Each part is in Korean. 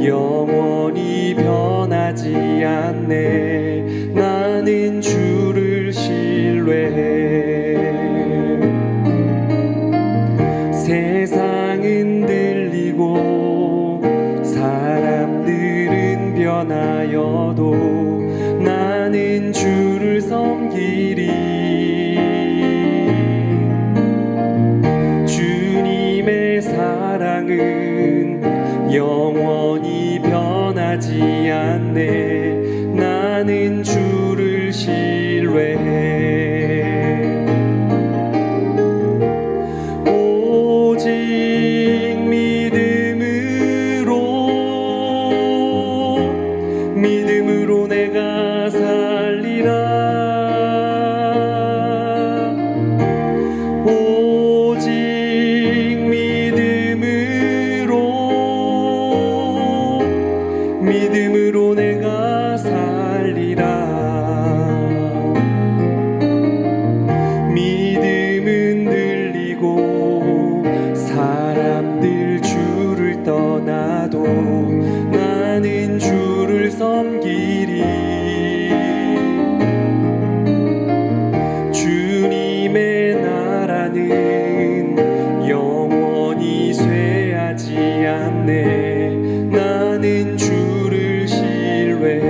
영원히 변하지 않네. 나는 주를 신뢰해. 세상은 들리고 사람들은 변하여도 나는 주를 섬기리. 주님의 사랑은 영원히 변하지 않네. 나는 주를 신뢰해. 오직 믿음으로 내가 살리라. 오직 믿음으로 내가 살리라. 믿음은 들리고 사람들 주를 떠나도 나는 주를 섬기리. 주님의 나라는 영원히 쇠하지 않네. 나는 주를 신뢰해.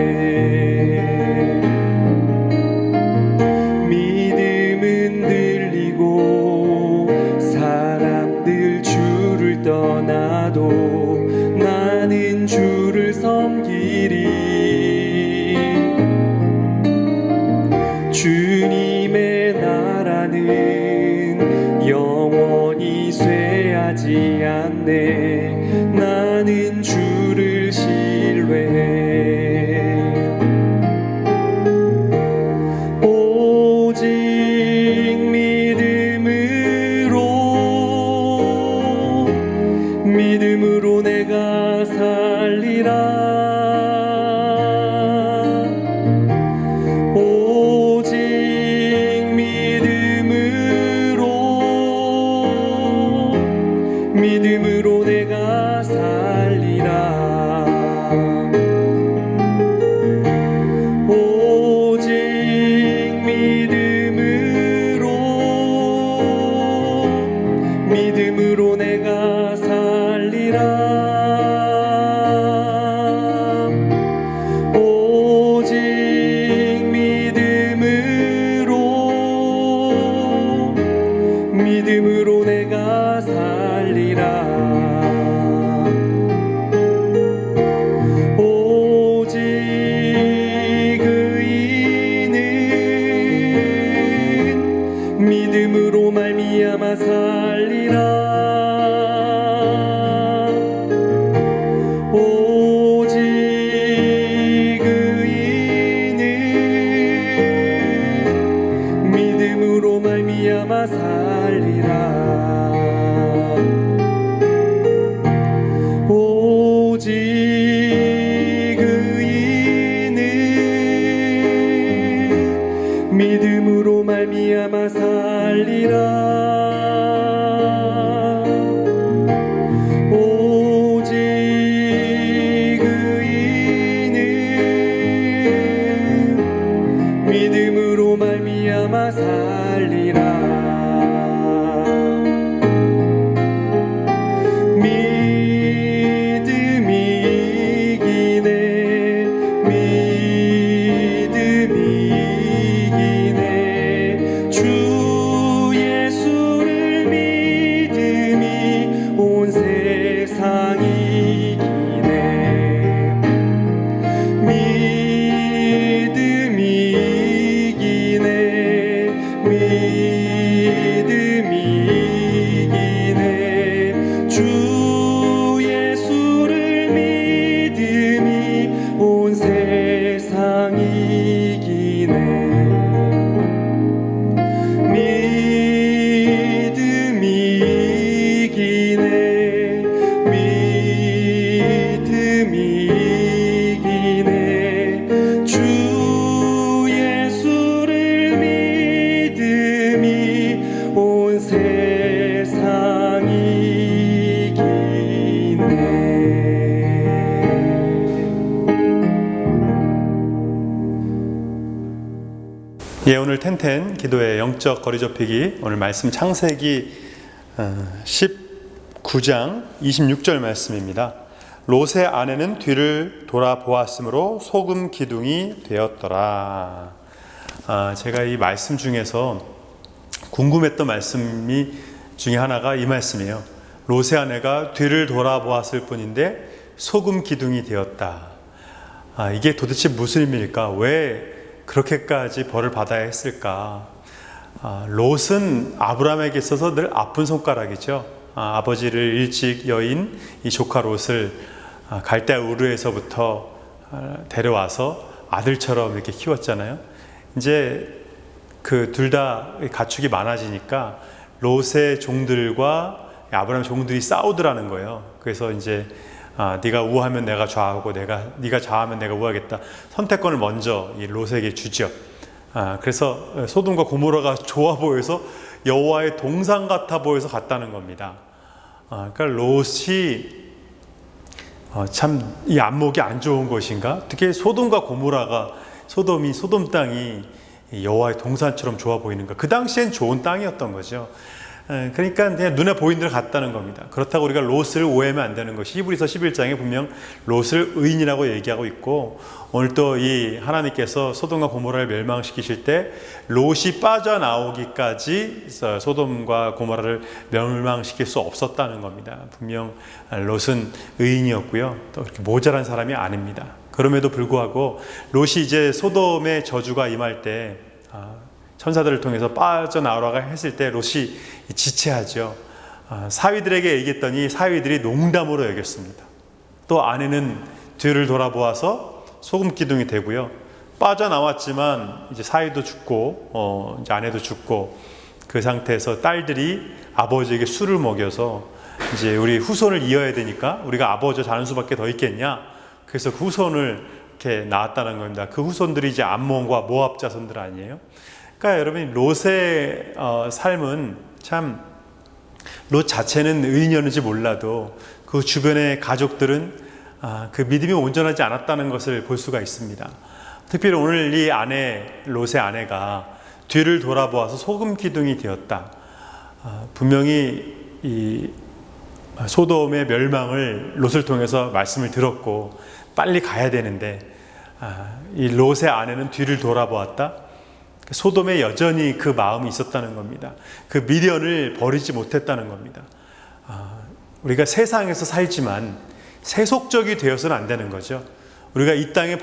믿음은 들리고 사람들 주를 떠나도 나는 주를 섬기리. 주님의 나라는 영원히 쇠하지 않네. 나는 주를 신뢰해. 오직 믿음으로 내가 살리라. 오직 믿음으로 내가 살리라. 오직 믿음으로 내가 살리라. 오직 믿음으로 내가 살리라. 오직 의인은 믿음으로 말미암아 살리라. 오직 의인은 믿음으로 말미암아 살리라. 오늘 텐텐 기도의 영적 거리 좁히기, 오늘 말씀 창세기 19장 26절 말씀입니다. 롯의 아내는 뒤를 돌아보았으므로 소금 기둥이 되었더라. 제가 이 말씀 중에서 궁금했던 말씀이 중에 하나가 이 말씀이에요. 롯의 아내가 뒤를 돌아보았을 뿐인데 소금 기둥이 되었다. 이게 도대체 무슨 의미일까? 왜 그렇게까지 벌을 받아야 했을까? 롯은 아브라함에게 있어서 늘 아픈 손가락이죠. 아버지를 일찍 여인 이 조카 롯을 갈대아 우르에서부터 데려와서 아들처럼 이렇게 키웠잖아요. 이제 그 둘 다 가축이 많아지니까 롯의 종들과 아브라함 종들이 싸우더라는 거예요. 그래서 이제 네가 우하면 내가 좌하고 네가 좌하면 내가 우하겠다. 선택권을 먼저 이 롯에게 주죠. 그래서 소돔과 고모라가 좋아 보여서 여호와의 동상 같아 보여서 갔다는 겁니다. 그러니까 롯이 참 이 안목이 안 좋은 것인가? 어떻게 소돔과 고모라가 소돔 땅이 여호와의 동산처럼 좋아 보이는가? 그 당시엔 좋은 땅이었던 거죠. 그러니까 그냥 눈에 보이는 대로 갔다는 겁니다. 그렇다고 우리가 롯을 오해하면 안 되는 것이 히브리서 11장에 분명 롯을 의인이라고 얘기하고 있고, 오늘 또 이 하나님께서 소돔과 고모라를 멸망시키실 때 롯이 빠져나오기까지 소돔과 고모라를 멸망시킬 수 없었다는 겁니다. 분명 롯은 의인이었고요, 또 그렇게 모자란 사람이 아닙니다. 그럼에도 불구하고 롯이 이제 소돔의 저주가 임할 때 천사들을 통해서 빠져나오라고 했을 때 롯이 지체하죠. 사위들에게 얘기했더니 사위들이 농담으로 여겼습니다. 또 아내는 뒤를 돌아보아서 소금 기둥이 되고요. 빠져나왔지만 이제 사위도 죽고 이제 아내도 죽고, 그 상태에서 딸들이 아버지에게 술을 먹여서 이제 우리 후손을 이어야 되니까 우리가 아버지 자는 수밖에 더 있겠냐. 그래서 그 후손을 이렇게 낳았다는 겁니다. 그 후손들이 이제 암몬과 모압 자손들 아니에요? 그러니까 여러분, 롯의 삶은 참, 롯 자체는 의인이었는지 몰라도 그 주변의 가족들은 그 믿음이 온전하지 않았다는 것을 볼 수가 있습니다. 특별히 오늘 이 롯의 아내가 뒤를 돌아보아서 소금 기둥이 되었다. 분명히 이 소돔의 멸망을 롯을 통해서 말씀을 들었고 빨리 가야 되는데, 이 롯의 아내는 뒤를 돌아보았다. 소돔에 여전히 그 마음이 있었다는 겁니다. 그 미련을 버리지 못했다는 겁니다. 우리가 세상에서 살지만 세속적이 되어서는 안 되는 거죠. 우리가 이 땅을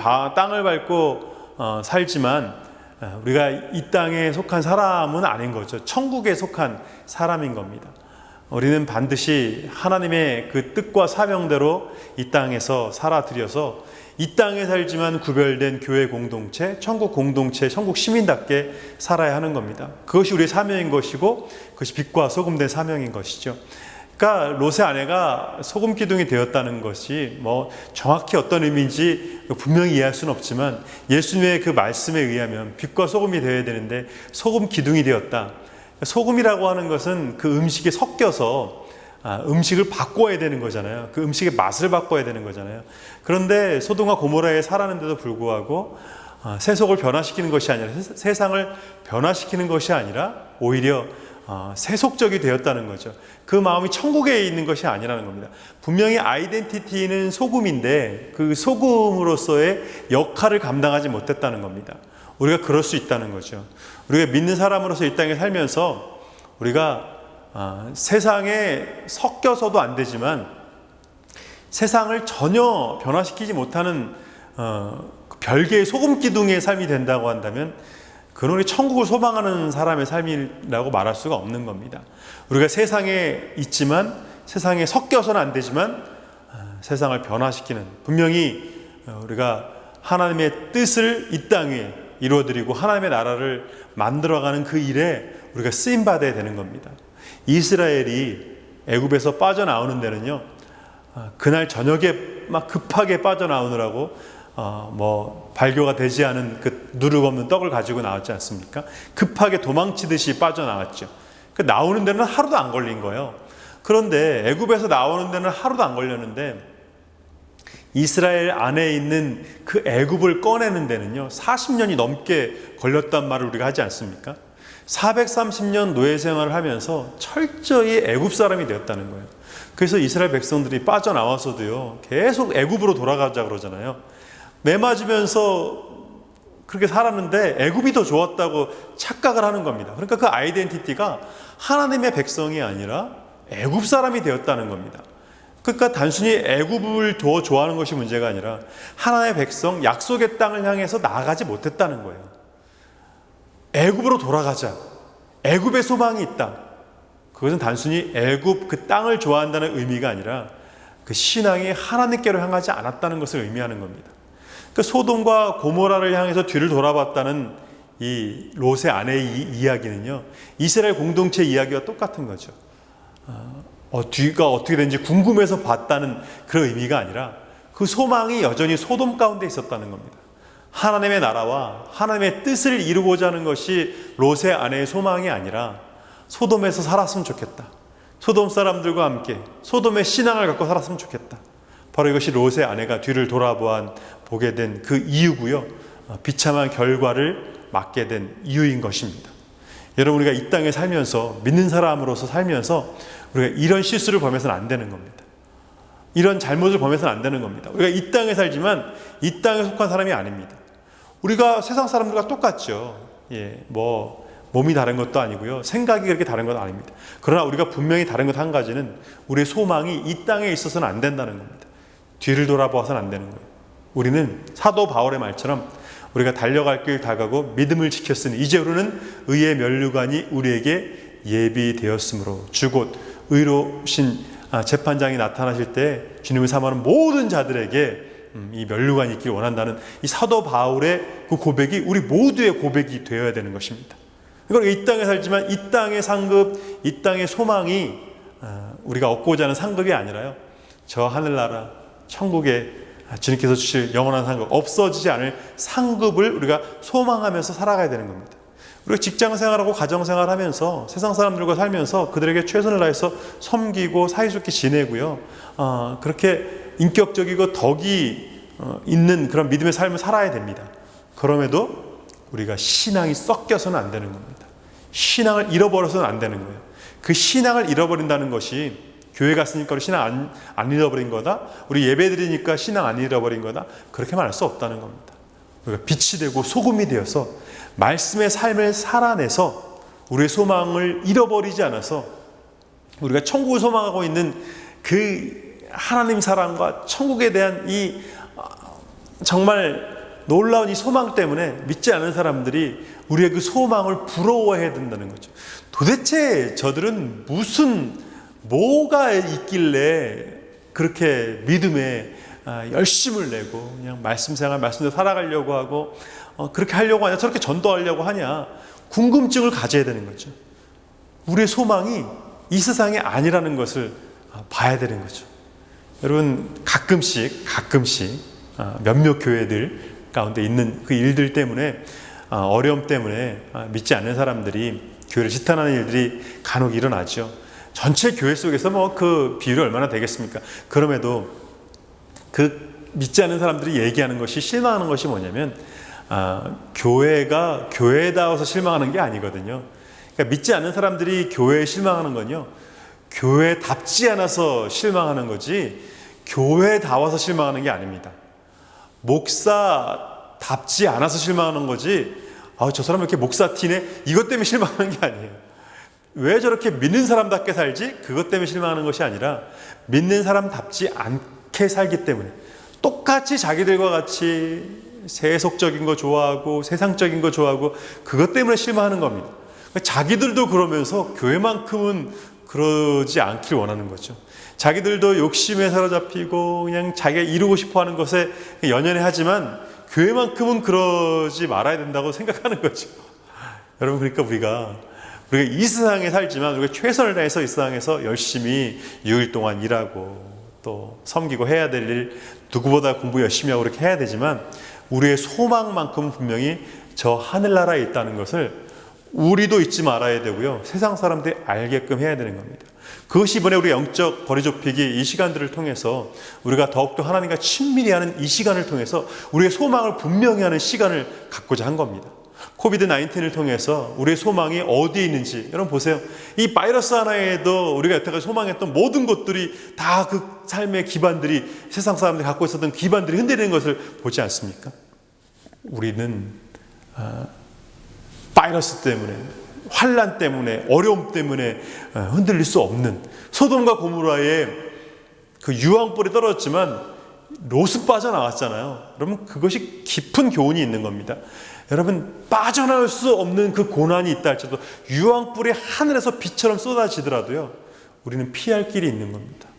밟고 살지만 우리가 이 땅에 속한 사람은 아닌 거죠. 천국에 속한 사람인 겁니다. 우리는 반드시 하나님의 그 뜻과 사명대로 이 땅에서 살아들여서 이 땅에 살지만 구별된 교회 공동체, 천국 공동체, 천국 시민답게 살아야 하는 겁니다. 그것이 우리의 사명인 것이고, 그것이 빛과 소금된 사명인 것이죠. 그러니까 롯의 아내가 소금 기둥이 되었다는 것이 뭐 정확히 어떤 의미인지 분명히 이해할 수는 없지만, 예수님의 그 말씀에 의하면 빛과 소금이 되어야 되는데 소금 기둥이 되었다. 소금이라고 하는 것은 그 음식에 섞여서 음식을 바꿔야 되는 거잖아요. 그 음식의 맛을 바꿔야 되는 거잖아요. 그런데 소돔과 고모라에 살았는데도 불구하고 세속을 변화시키는 것이 아니라, 세상을 변화시키는 것이 아니라 오히려 세속적이 되었다는 거죠. 그 마음이 천국에 있는 것이 아니라는 겁니다. 분명히 아이덴티티는 소금인데 그 소금으로서의 역할을 감당하지 못했다는 겁니다. 우리가 그럴 수 있다는 거죠. 우리가 믿는 사람으로서 이 땅에 살면서 우리가 세상에 섞여서도 안 되지만 세상을 전혀 변화시키지 못하는 별개의 소금 기둥의 삶이 된다고 한다면, 그는 우리 천국을 소망하는 사람의 삶이라고 말할 수가 없는 겁니다. 우리가 세상에 있지만 세상에 섞여서는 안 되지만 세상을 변화시키는, 분명히 우리가 하나님의 뜻을 이 땅에 이루어드리고 하나님의 나라를 만들어가는 그 일에 우리가 쓰임받아야 되는 겁니다. 이스라엘이 애굽에서 빠져나오는 데는요, 그날 저녁에 막 급하게 빠져나오느라고 발교가 되지 않은 그 누룩 없는 떡을 가지고 나왔지 않습니까? 급하게 도망치듯이 빠져나왔죠. 그 나오는 데는 하루도 안 걸린 거예요. 그런데 애굽에서 나오는 데는 하루도 안 걸렸는데 이스라엘 안에 있는 그 애굽을 꺼내는 데는요 40년이 넘게 걸렸단 말을 우리가 하지 않습니까? 430년 노예 생활을 하면서 철저히 애굽 사람이 되었다는 거예요. 그래서 이스라엘 백성들이 빠져나와서도요 계속 애굽으로 돌아가자 그러잖아요. 매 맞으면서 그렇게 살았는데 애굽이 더 좋았다고 착각을 하는 겁니다. 그러니까 그 아이덴티티가 하나님의 백성이 아니라 애굽 사람이 되었다는 겁니다. 그러니까 단순히 애굽을 더 좋아하는 것이 문제가 아니라 하나님의 백성 약속의 땅을 향해서 나아가지 못했다는 거예요. 애굽으로 돌아가자. 애굽의 소망이 있다. 그것은 단순히 애굽 그 땅을 좋아한다는 의미가 아니라 그 신앙이 하나님께로 향하지 않았다는 것을 의미하는 겁니다. 그 소돔과 고모라를 향해서 뒤를 돌아봤다는 이 롯의 아내의 이야기는요 이스라엘 공동체 이야기와 똑같은 거죠. 뒤가 어떻게 되는지 궁금해서 봤다는 그런 의미가 아니라 그 소망이 여전히 소돔 가운데 있었다는 겁니다. 하나님의 나라와 하나님의 뜻을 이루고자 하는 것이 롯의 아내의 소망이 아니라 소돔에서 살았으면 좋겠다. 소돔 사람들과 함께 소돔의 신앙을 갖고 살았으면 좋겠다. 바로 이것이 롯의 아내가 뒤를 돌아보게 된 그 이유고요. 비참한 결과를 맞게 된 이유인 것입니다. 여러분 우리가 이 땅에 살면서 믿는 사람으로서 살면서 우리가 이런 실수를 범해서는 안 되는 겁니다. 이런 잘못을 범해서는 안 되는 겁니다. 우리가 이 땅에 살지만 이 땅에 속한 사람이 아닙니다. 우리가 세상 사람들과 똑같죠. 몸이 다른 것도 아니고요. 생각이 그렇게 다른 것도 아닙니다. 그러나 우리가 분명히 다른 것 한 가지는 우리의 소망이 이 땅에 있어서는 안 된다는 겁니다. 뒤를 돌아보아서는 안 되는 거예요. 우리는 사도 바울의 말처럼 우리가 달려갈 길 다가고 믿음을 지켰으니 이제로는 의의 면류관이 우리에게 예비되었으므로 주곧 의로우신 재판장이 나타나실 때 주님을 사모하는 모든 자들에게 이 면류관이 있기를 원한다는 이 사도 바울의 그 고백이 우리 모두의 고백이 되어야 되는 것입니다. 그러니까 이 땅에 살지만 이 땅의 상급, 이 땅의 소망이 우리가 얻고자 하는 상급이 아니라요 저 하늘나라 천국에 주님께서 주실 영원한 상급, 없어지지 않을 상급을 우리가 소망하면서 살아가야 되는 겁니다. 우리가 직장생활하고 가정생활하면서 세상 사람들과 살면서 그들에게 최선을 다해서 섬기고 사이좋게 지내고요 그렇게 인격적이고 덕이 있는 그런 믿음의 삶을 살아야 됩니다. 그럼에도 우리가 신앙이 섞여서는 안 되는 겁니다. 신앙을 잃어버려서는 안 되는 거예요. 그 신앙을 잃어버린다는 것이 교회 갔으니까 우리 신앙 안 잃어버린 거다, 우리 예배 드리니까 신앙 안 잃어버린 거다, 그렇게 말할 수 없다는 겁니다. 우리가 빛이 되고 소금이 되어서 말씀의 삶을 살아내서 우리의 소망을 잃어버리지 않아서 우리가 천국을 소망하고 있는 그 하나님 사랑과 천국에 대한 이 정말 놀라운 이 소망 때문에 믿지 않은 사람들이 우리의 그 소망을 부러워해야 된다는 거죠. 도대체 저들은 뭐가 있길래 그렇게 믿음에 열심을 내고 그냥 말씀대로 살아가려고 하고 그렇게 하려고 하냐, 저렇게 전도하려고 하냐, 궁금증을 가져야 되는 거죠. 우리의 소망이 이 세상이 아니라는 것을 봐야 되는 거죠. 여러분 가끔씩 몇몇 교회들 가운데 있는 그 일들 때문에 어려움 때문에 믿지 않는 사람들이 교회를 지탄하는 일들이 간혹 일어나죠. 전체 교회 속에서 그 비율이 얼마나 되겠습니까? 그럼에도 그 믿지 않는 사람들이 얘기하는 것이, 실망하는 것이 뭐냐면 교회가 교회다워서 실망하는 게 아니거든요. 그러니까 믿지 않는 사람들이 교회에 실망하는 건요, 교회답지 않아서 실망하는 거지 교회다워서 실망하는 게 아닙니다. 목사답지 않아서 실망하는 거지 저 사람 왜 이렇게 목사 티네? 이것 때문에 실망하는 게 아니에요. 왜 저렇게 믿는 사람답게 살지? 그것 때문에 실망하는 것이 아니라 믿는 사람답지 않게 살기 때문에, 똑같이 자기들과 같이 세속적인 거 좋아하고 세상적인 거 좋아하고 그것 때문에 실망하는 겁니다. 자기들도 그러면서 교회만큼은 그러지 않길 원하는 거죠. 자기들도 욕심에 사로잡히고 그냥 자기가 이루고 싶어하는 것에 연연해 하지만 교회만큼은 그러지 말아야 된다고 생각하는 거죠. 여러분, 그러니까 우리가 이 세상에 살지만 우리가 최선을 다해서 이 세상에서 열심히 6일 동안 일하고 또 섬기고 해야 될 일, 누구보다 공부 열심히 하고 그렇게 해야 되지만 우리의 소망만큼은 분명히 저 하늘나라에 있다는 것을 우리도 잊지 말아야 되고요, 세상 사람들이 알게끔 해야 되는 겁니다. 그것이 이번에 우리 영적 거리 좁히기 이 시간들을 통해서 우리가 더욱더 하나님과 친밀히 하는 이 시간을 통해서 우리의 소망을 분명히 하는 시간을 갖고자 한 겁니다. 코비드 19을 통해서 우리의 소망이 어디에 있는지 여러분 보세요. 이 바이러스 하나에도 우리가 여태까지 소망했던 모든 것들이 다 그 삶의 기반들이 세상 사람들이 갖고 있었던 기반들이 흔들리는 것을 보지 않습니까? 우리는 바이러스 때문에, 환난 때문에, 어려움 때문에 흔들릴 수 없는, 소돔과 고모라의 그 유황불이 떨어졌지만 롯은 빠져나왔잖아요. 여러분 그것이 깊은 교훈이 있는 겁니다. 여러분 빠져나올 수 없는 그 고난이 있다 할지라도 유황불이 하늘에서 비처럼 쏟아지더라도요 우리는 피할 길이 있는 겁니다.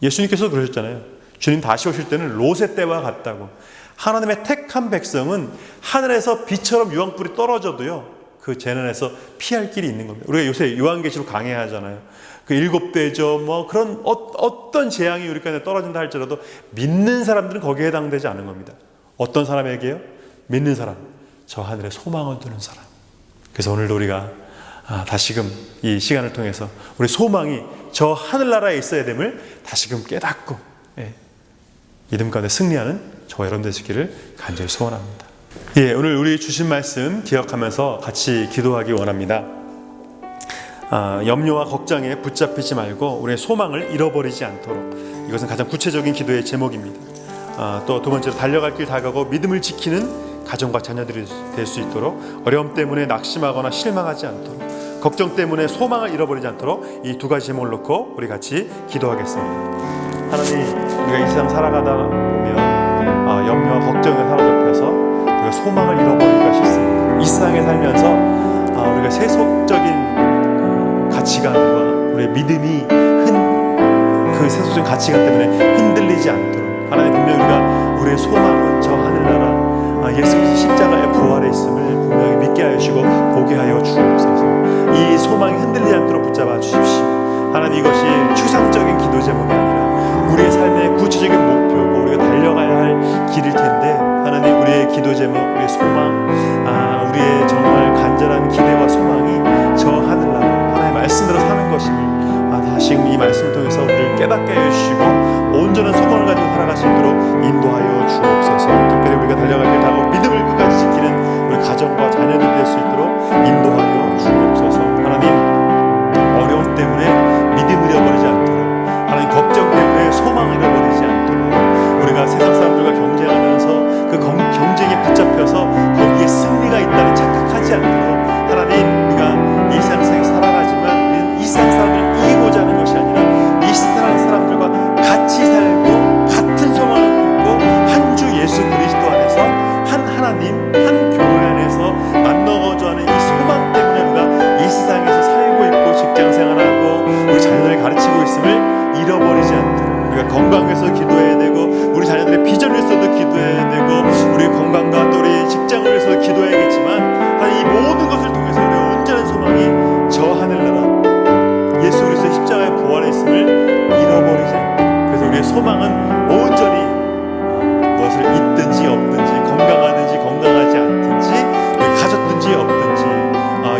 예수님께서 그러셨잖아요. 주님 다시 오실 때는 롯의 때와 같다고. 하나님의 택한 백성은 하늘에서 비처럼 유황불이 떨어져도요 그 재난에서 피할 길이 있는 겁니다. 우리가 요새 요한계시록 강해하잖아요. 그 7대죠 뭐 그런 어떤 재앙이 우리 가운데 떨어진다 할지라도 믿는 사람들은 거기에 해당되지 않은 겁니다. 어떤 사람에게요? 믿는 사람, 저 하늘에 소망을 두는 사람. 그래서 오늘도 우리가 다시금 이 시간을 통해서 우리 소망이 저 하늘나라에 있어야 됨을 다시금 깨닫고 믿음 가운데 승리하는 저와 여러분 되시기를 간절히 소원합니다. 오늘 우리 주신 말씀 기억하면서 같이 기도하기 원합니다. 염려와 걱정에 붙잡히지 말고 우리의 소망을 잃어버리지 않도록, 이것은 가장 구체적인 기도의 제목입니다. 또 두 번째로 달려갈 길 다가고 믿음을 지키는 가정과 자녀들이 될 수 있도록, 어려움 때문에 낙심하거나 실망하지 않도록, 걱정 때문에 소망을 잃어버리지 않도록 이 두 가지 제목을 놓고 우리 같이 기도하겠습니다. 하나님, 우리가 이 세상 살아가다 보면 염려와 걱정에 사로잡혀서 우리가 소망을 잃어버리기가 쉽습니다. 이 세상에 살면서 우리가 세속적인 가치관과 우리의 믿음이 그 세속적인 가치관 때문에 흔들리지 않도록, 하나님 분명히 우리의 소망은 저 하늘나라 예수 그리스도 십자가의 부활에 있음을 분명히 믿게 하시고 보게 하여 주옵소서. 이 소망이 흔들리지 않도록 붙잡아 주십시오. 하나님, 이것이 추상적인 기도 제목이 아니라 우리의 삶의 구체적인 목표고 우리가 달려가야 할 길일 텐데, 하나님 우리의 기도 제목, 우리의 소망, 우리의 정말 간절한 기대와 소망이 저 하늘나라 하나님의 말씀대로 사는 것임을 다시금 이 말씀을 통해서 우리를 깨닫게 해주시고 온전한 소망을 가지고 살아갈 수 있도록 인도하여 주옵소서. 특별히 우리가 달려갈 길 다가고 믿음을 끝까지 지키는 우리 가정과 자녀들이 될 수 있도록 인도하여 주옵소서. 하나님, 어려움 때문에 믿음을 잃어버리지 않도록, 하나님 걱정 때문에 소망을 잃어버리지 않도록, 우리가 세상 사람들과 경쟁하면서 그 경쟁에 붙잡혀서 거기에 승리가 있다는 착각하지 않도록, 하나님 우리가 이 세상에 살아가지만 우리는 이 세상 사람들을 이기고자 하는 것이 아니라 이 세상 사람들과 같이 살고 같은 소망을 품고 한 주 예수 그리스도 안에서 한 하나님 한 교회 안에서 만나고자 하는 이 소망 때문에 우리가 이 세상에서 살고 있고 직장 생활하고 우리 자녀들을 가르치고 있음을 잃어버리지 않도록, 우리가 건강을 위해서 기도해야 되고 우리 자녀들의 비전을 위해서도 기도해야 되고 우리의 건강과 또 우리 직장을 위해서도 기도해야겠지만, 이 모든 것을 통해서 우리의 온전한 소망이 저 하늘나라 예수 그리스도의 십자가의 부활에 있음을 잃어버리지 않고, 그래서 우리의 소망은 온전히 무엇을 있든지 없든지, 건강하든지 건강하지 않든지, 가졌든지 없든지,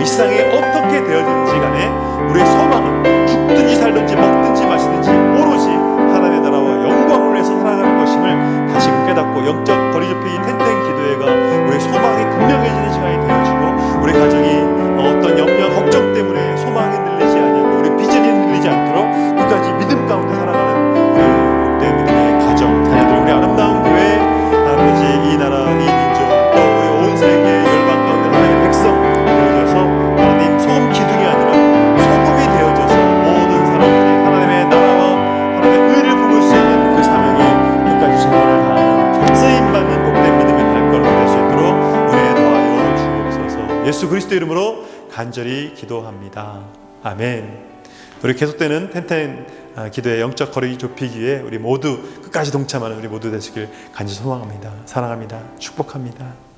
이 세상에 어떻게 되어지든지 간에 우리의 소망은 죽든지 살든지 먹든지 마시든지 오로지 하나님의 나라와 영광을 위해서 살아가는 것임을 다시금 깨닫고, 영적 거리 좁히기 텐텐 기도회가 우리의 소망이 분명해지는 시간이 되어지고, 우리 가정이 어떤 염려 걱정 때문에 소망이 흔들리지 않고 우리 비전이 흔들리지 않도록 끝까지 믿음 가운데 살아가는 우리 내 믿음의 가정, 자녀들, 우리 아름다운 교회, 아버지 이 나라 이 민족 또 우리 온 세계 열방 가운데 하나님의 백성 되어져서 하나님 소금 기둥이 아니라 소금이 되어져서 모든 사람들이 하나님의 나라와 하나님의 의를 품을 수 있는 그 사명에 끝까지 최선을 다하는 쓰임받는 복된 믿음의 발걸음을 될 수 있도록 은혜 더하여 주옵소서. 예수 그리스도 이름으로 간절히 기도합니다. 아멘. 우리 계속되는 텐텐 기도의 영적 거리 좁히기 위해 우리 모두 끝까지 동참하는 우리 모두 되시길 간절히 소망합니다. 사랑합니다. 축복합니다.